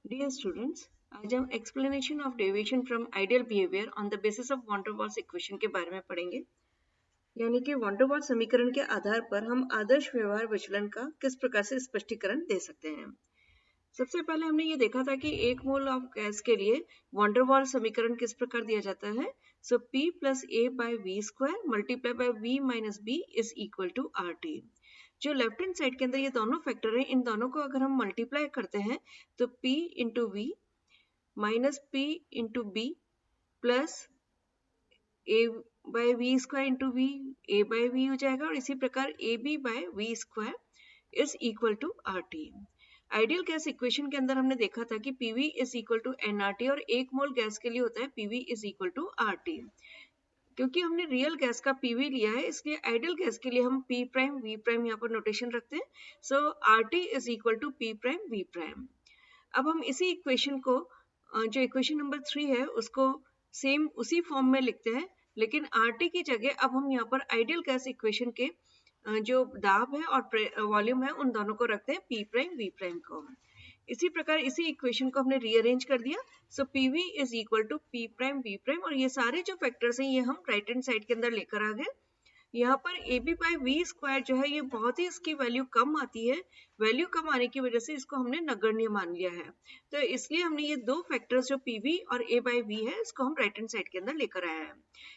Dear students, आज हम explanation of deviation from ideal behaviour on the basis of van der Waals equation के बारे में पढ़ेंगे। यानी कि वॉन डेर वाल्स समीकरण के आधार पर हम आदर्श व्यवहार विचलन का किस प्रकार से स्पष्टीकरण दे सकते हैं। सबसे पहले हमने ये देखा था कि एक मोल ऑफ गैस के लिए वॉन डेर वाल्स समीकरण किस प्रकार दिया जाता है। So P plus A by V square multiply by V minus B is equal to RT। जो लेफ्ट हैंड साइड के अंदर ये दोनों फैक्टर हैं, इन दोनों को अगर हम मल्टीप्लाई करते हैं तो P into V minus P into B plus A by V square into V A by V हो जाएगा, और इसी प्रकार A B by V square is equal to R T. Ideal gas equation के अंदर हमने देखा था कि PV is equal to NRT, और एक मोल गैस के लिए होता है PV is equal to RT. क्योंकि हमने रियल गैस का पीवी लिया है, इसलिए आइडियल गैस के लिए हम पी प्राइम वी प्राइम यहाँ पर नोटेशन रखते हैं। So R T is equal to P prime V prime. अब हम इसी इक्वेशन को, जो इक्वेशन नंबर 3 है, उसको सेम उसी फॉर्म में लिखते हैं, लेकिन आरटी की जगह अब हम यहाँ पर आइडियल गैस इक्वेशन के जो दाब है और वॉल्यूम है उन दोनों को रखते हैं पी प्राइम वी प्राइम को। इसी प्रकार इसी इक्वेशन को हमने रीअरेंज कर दिया। So PV is equal to P prime V prime, और ये सारे जो फैक्टर्स हैं ये हम राइट हैंड साइड के अंदर लेकर आ गए। यहाँ पर A B by V square जो है ये बहुत ही इसकी वैल्यू कम आती है। वैल्यू कम आने की वजह से इसको हमने नगण्य मान लिया है, तो इसलिए हमने ये दो फैक्टर्स जो पी वी और ए बाई वी है इसको हम राइट हैंड साइड के अंदर लेकर आया है।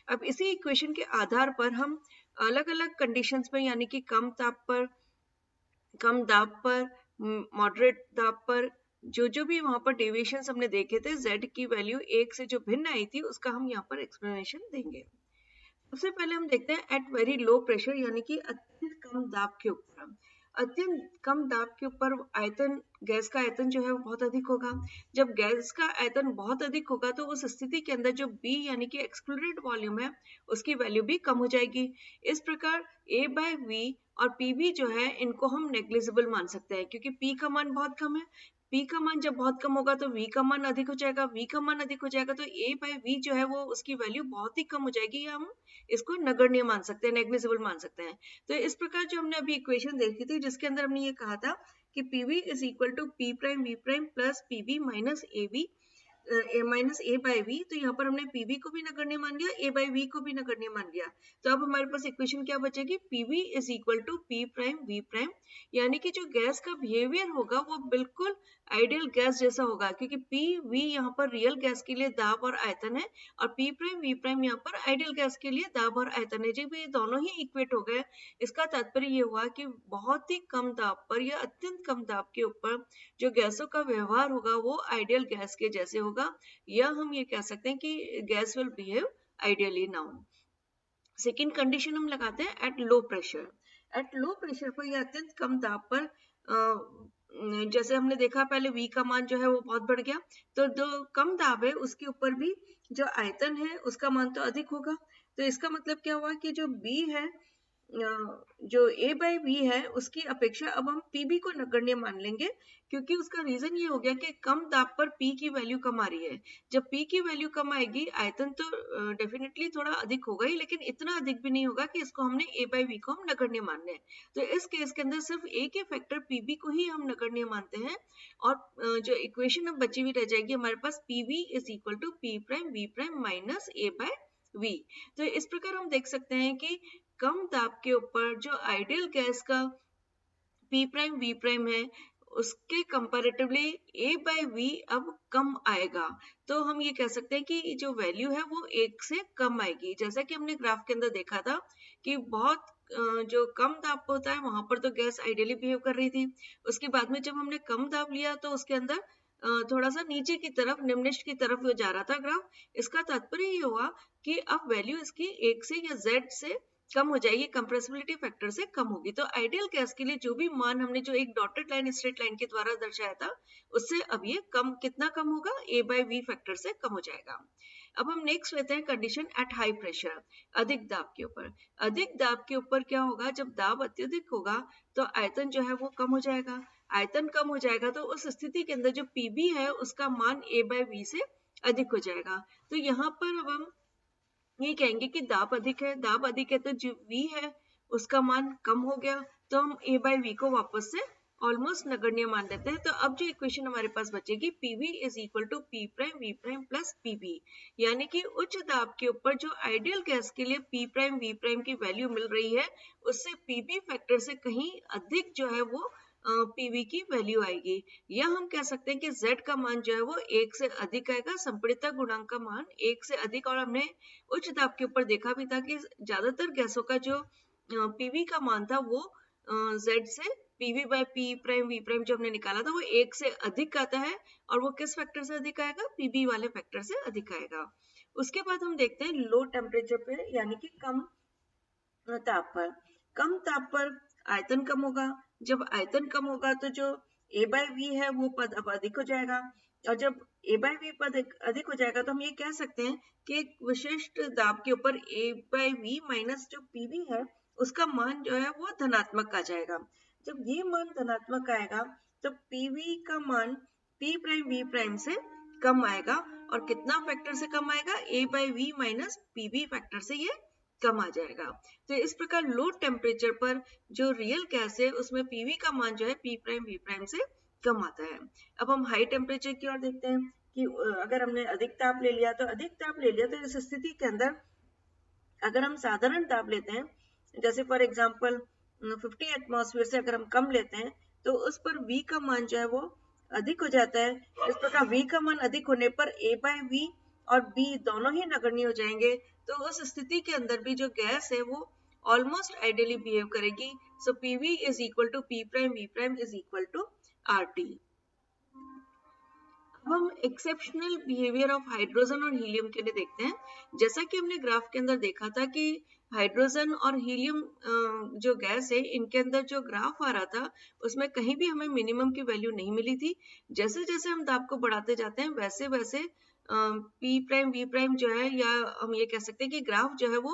अब इसी इक्वेशन के आधार पर हम अलग अलग कंडीशंस में, यानी कि कम दाब पर, मॉडरेट दाब पर, जो भी वहां पर डेविएशंस हमने देखे थे, z की वैल्यू 1 से जो भिन्न आई थी उसका हम यहाँ पर एक्सप्लेनेशन देंगे। सबसे पहले हम देखते हैं एट वेरी लो प्रेशर, यानी कि अत्यंत कम दाब के ऊपर। अत्यंत कम दाब के ऊपर आयतन, गैस का आयतन जो है वो बहुत अधिक होगा। जब गैस का आयतन बहुत अधिक होगा तो उस स्थिति के अंदर जो B यानी कि एक्सक्लूडेड वॉल्यूम है उसकी वैल्यू भी कम हो जाएगी। इस प्रकार A बाय V और PV जो है इनको हम नेग्लिजिबल मान सकते हैं, क्योंकि P का मान बहुत कम है। P का मान जब बहुत कम होगा तो V का मान अधिक हो जाएगा, V का मान अधिक हो जाएगा तो A बाय V जो है वो उसकी वैल्यू बहुत ही कम हो जाएगी, या हम इसको नगण्य मान सकते हैं, नेग्लिजिबल मान सकते हैं। तो इस प्रकार जो हमने अभी इक्वेशन देखी थी जिसके अंदर हमने ये कहा था कि PV is equal to P prime V prime plus PV minus AB minus A by V, तो यहाँ पर हमने पीवी को भी नगण्य मान लिया, ए बाई वी को भी नगण्य मान लिया। तो अब हमारे पास इक्वेशन क्या बचेगी, PV is equal to P prime V prime, यानी कि जो गैस का बिहेवियर होगा वो बिल्कुल आइडियल गैस जैसा होगा, क्योंकि पी वी यहाँ पर रियल गैस के लिए दाब और आयतन है, और पी प्राइम वी प्राइम यहाँ पर आइडियल गैस के लिए दाब और आयतन है। जब ये दोनों ही इक्वेट हो गए, इसका तात्पर्य ये हुआ कि बहुत ही कम दाब पर या अत्यंत कम दाब के ऊपर जो गैसों का व्यवहार होगा वो आइडियल गैस के जैसे होगा, या हम ये कह सकते हैं कि gas will behave ideally now. Second condition हम लगाते हैं at low pressure. At low pressure पर या अत्यंत कम दाब पर जैसे हमने देखा पहले V का मान जो है वो बहुत बढ़ गया, तो जो कम दाब है उसके ऊपर भी जो आयतन है उसका मान तो अधिक होगा। तो इसका मतलब क्या हुआ कि जो B है, जो A बाई वी है उसकी अपेक्षा अब हम PB को नगण्य मान लेंगे, क्योंकि उसका रीजन ये हो गया कि कम दाब पर P की वैल्यू कम आ रही है। जब P की वैल्यू कम आएगी आयतन तो डेफिनेटली थोड़ा अधिक होगा ही, लेकिन इतना अधिक भी नहीं होगा कि इसको हमने A बाई वी को हम नगण्य मान लें। तो इस केस के अंदर सिर्फ A के फैक्टर PB को ही हम नगण्य मानते हैं, और जो इक्वेशन अब बची हुई रह जाएगी हमारे पास PV is equal to P prime V prime minus A by V। तो इस प्रकार हम देख सकते हैं कि कम दाब के ऊपर जो आइडियल गैस का P प्राइम V प्राइम है उसके कंपैरेटिवली A बाय V अब कम आएगा। तो हम ये कह सकते हैं कि जो वैल्यू है वो 1 से कम आएगी। जैसा कि हमने ग्राफ के अंदर देखा था कि बहुत जो कम दाब होता है वहां पर तो गैस आइडियली बिहेव कर रही थी, उसके बाद में जब हमने कम दाब लिया तो उसके अंदर थोड़ा सा नीचे की तरफ, निम्निष्ट की तरफ वो जा रहा था ग्राफ। इसका तात्पर्य ये हुआ कि अब वैल्यू इसकी 1 से या Z से कम हो जाएगी, कंप्रेसिबिलिटी फैक्टर से कम होगी। तो आइडियल गैस के लिए जो भी मान हमने जो एक डॉटेड लाइन स्ट्रेट लाइन के द्वारा दर्शाया था उससे अब ये कम, कितना कम होगा, A बाय V फैक्टर से कम हो जाएगा। अब हम नेक्स्ट लेते हैं कंडीशन एट हाई प्रेशर, अधिक दाब के ऊपर। अधिक दाब के ऊपर क्या होगा, जब दाब अत्यधिक होगा तो आयतन जो है वो कम हो जाएगा। आयतन कम हो जाएगा तो उस स्थिति के अंदर जो PB है उसका मान A बाय V से अधिक हो जाएगा। तो यहाँ पर अब हम ये कहेंगे कि दाब अधिक है, दाब अधिक है तो जो V है उसका मान कम हो गया, तो हम A बाय V को वापस से ऑलमोस्ट नगण्य मान लेते हैं। तो अब जो इक्वेशन हमारे पास बचेगी PV is equal to P prime V prime plus PB, यानी कि उच्च दाब के ऊपर जो आइडियल गैस के लिए P प्राइम V प्राइम की वैल्यू मिल रही है उससे PB फैक्टर से कहीं अधिक जो है वो PV की वैल्यू आएगी, या हम कह सकते हैं कि Z का मान जो है वो 1 से अधिक आएगा, संपीड़ितता गुणांक का मान 1 से अधिक। और हमने उच्च दाब के ऊपर देखा भी था कि ज्यादातर गैसों का जो PV का मान था वो Z से PV by P prime V prime जो हमने निकाला था वो 1 से अधिक आता है, और वो किस फैक्टर से अधिक आएगा? PB वाले फैक्टर से अधिक आएगा। उसके बाद हम देखते हैं लो टेम्परेचर पे, यानी कि कम ताप पर। कम ताप पर आयतन कम होगा, जब आयतन कम होगा तो जो A बाय V है वो पद अब अधिक हो जाएगा, और जब A बाय V पद अधिक हो जाएगा तो हम ये कह सकते हैं कि एक विशिष्ट दाब के ऊपर A बाय V माइनस जो PV है उसका मान जो है वो धनात्मक आ जाएगा। जब ये मान धनात्मक आएगा तो PV का मान P प्राइम V प्राइम से कम आएगा, और कितना फैक्टर से कम आएगा? A by V minus PV factor से ये कम आ जाएगा। तो इस प्रकार लो टेम्परेचर पर जो रियल गैस है उसमें PV का मान जो है P प्राइम V प्राइम से कम आता है। अब हम हाई टेम्परेचर की ओर देखते हैं कि अगर हमने अधिक ताप ले लिया तो इस स्थिति के अंदर अगर हम साधारण ताप लेते हैं, जैसे फॉर एग्जांपल 50 एटमॉस्फेयर से अगर हम कम लेते हैं तो उस पर V का मान जो है वो अधिक हो जाता है। इस प्रकार V का मान अधिक होने पर A बाय V और B दोनों ही नगण्य हो जाएंगे। तो उस स्थिति के अंदर भी जो गैस है वो ऑलमोस्ट आइडियली बिहेव करेगी। So PV is equal to P prime V prime is equal to RT। अब हम एक्सेप्शनल बिहेवियर ऑफ हाइड्रोजन और हीलियम के लिए देखते हैं। जैसा कि हमने ग्राफ के अंदर देखा था कि हाइड्रोजन और हीलियम जो गैस है इनके अंदर जो ग्राफ आ रहा था उसमें कहीं भी हमें मिनिमम की वैल्यू नहीं मिली थी। जैसे जैसे हम दाब को बढ़ाते जाते हैं वैसे वैसे P प्राइम V प्राइम जो है, या हम ये कह सकते हैं कि ग्राफ जो है वो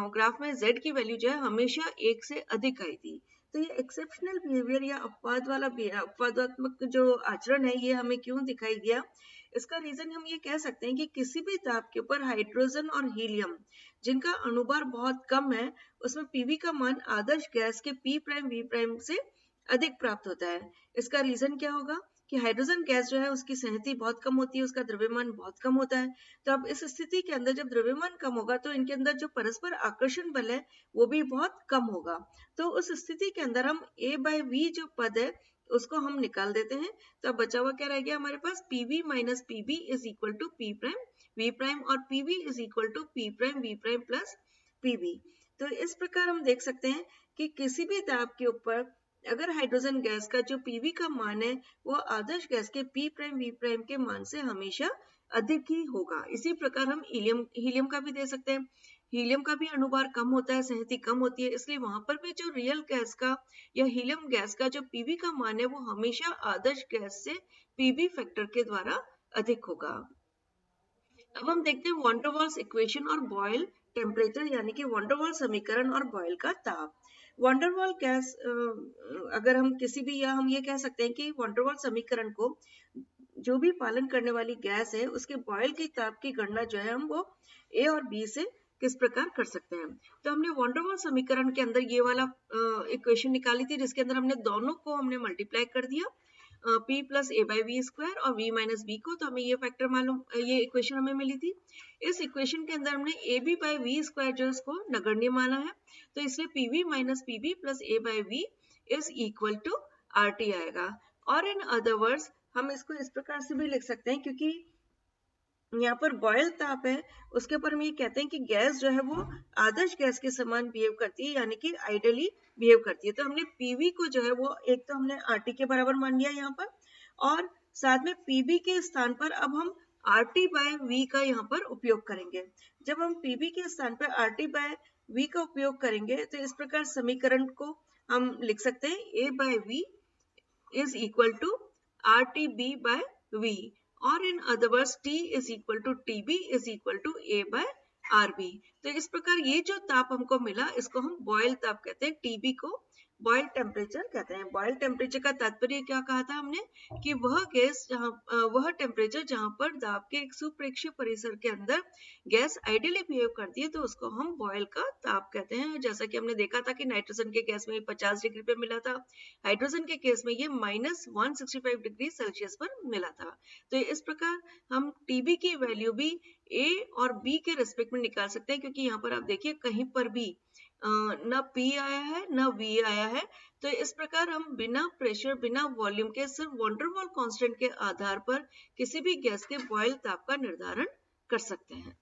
ग्राफ में Z की वैल्यू जो है हमेशा 1 से अधिक आई थी। तो ये एक्सेप्शनल बिहेवियर या अपवादात्मक जो आचरण है ये हमें क्यों दिखाई दिया? इसका रीजन हम ये कह सकते हैं कि किसी भी ताप के ऊपर हाइड्रोजन और हीलियम जिनका अणुभार बहुत कम है उसमें PV का मान आदर्श गैस के P प्राइम V प्राइम से अधिक प्राप्त होता है। इसका रीजन क्या होगा कि हाइड्रोजन गैस जो है उसकी सहती बहुत कम होती है, उसका द्रव्यमान बहुत कम होता है। तो अब इस स्थिति के अंदर जब द्रव्यमान कम होगा तो इनके अंदर जो परस्पर आकर्षण बल है वो भी बहुत कम होगा। तो उस स्थिति के अंदर हम A बाय V जो पद है उसको हम निकाल देते हैं। तो अब बचा हुआ क्या रह गया हमारे पास? PV minus PB is equal to P prime V prime, और PV is equal to P prime V prime plus PB। तो इस प्रकार हम देख सकते हैं कि किसी भी ताप के ऊपर अगर हाइड्रोजन गैस का जो PV का मान है वो आदर्श गैस के P प्राइम V प्राइम के मान से हमेशा अधिक ही होगा। इसी प्रकार हम हीलियम का भी दे सकते हैं। हीलियम का भी अणुभार कम होता है, सहती कम होती है, इसलिए वहां पर भी जो रियल गैस का या हीलियम गैस का जो PV का मान है वो हमेशा आदर्श गैस से PV फैक्टर के द्वारा अधिक होगा। अब हम देखते हैं वॉन डेर वाल्स इक्वेशन और बॉयल टेम्परेचर, यानी कि वॉन डेर वाल्स समीकरण और बॉयल का ताप। वॉन डेर वाल्स गैस अगर हम किसी भी, या हम ये कह सकते हैं कि वॉन डेर वाल्स समीकरण को जो भी पालन करने वाली गैस है उसके बॉयल के ताप की गणना जो है हम वो A और B से किस प्रकार कर सकते हैं। तो हमने वॉन डेर वाल्स समीकरण के अंदर ये वाला इक्वेशन निकाली थी जिसके अंदर हमने दोनों को हमने मल्टीप्लाई कर दिया, P plus A by V square और V माइनस B को, तो हमें ये फैक्टर मालूम, ये इक्वेशन हमें मिली थी। इस इक्वेशन के अंदर हमने AB बाई V स्क्वायर जो इसको नगण्य माना है, तो इसलिए PV minus PB plus A by V is equal to RT आएगा। और इन अदर वर्ड्स हम इसको इस प्रकार से भी लिख सकते हैं, क्योंकि यहाँ पर बॉयल ताप है उसके ऊपर हम ये कहते हैं कि गैस जो है वो आदर्श गैस के समान बिहेव करती है, यानी कि आइडियली बिहेव करती है। तो हमने PV को जो है वो एक तो हमने RT के बराबर मान लिया यहाँ पर, और साथ में PV के स्थान पर अब हम RT बाय V का यहाँ पर उपयोग करेंगे। जब हम PV के स्थान पर RT बाय V का उपयोग करेंगे तो इस प्रकार समीकरण को हम लिख सकते हैं A by V is equal to RTB by V, और in other words T is equal to TB is equal to A by RB। तो इस प्रकार ये जो ताप हमको मिला इसको हम बॉयल ताप कहते हैं, TB को बॉयल टेम्परेचर कहते हैं। बॉयल टेम्परेचर का तात्पर्य क्या कहा था हमने कि वह गैस वह टेम्परेचर जहां पर दाब के एक सुप्रेक्षीय परिसर के अंदर गैस आइडियली बिहेव करती है तो उसको हम बॉयल का ताप कहते हैं। जैसा कि हमने देखा था कि नाइट्रोजन के गैस में 50 डिग्री पे मिला था, हाइड्रोजन के केस में ये -165 डिग्री सेल्सियस पर मिला था। तो इस प्रकार हम टीबी की वैल्यू भी ए और बी के रेस्पेक्ट में निकाल सकते हैं, क्योंकि यहाँ पर आप देखिए कहीं पर भी न P आया है न V आया है। तो इस प्रकार हम बिना प्रेशर बिना वॉल्यूम के सिर्फ वंडरवॉल कांस्टेंट के आधार पर किसी भी गैस के बॉयल ताप का निर्धारण कर सकते हैं।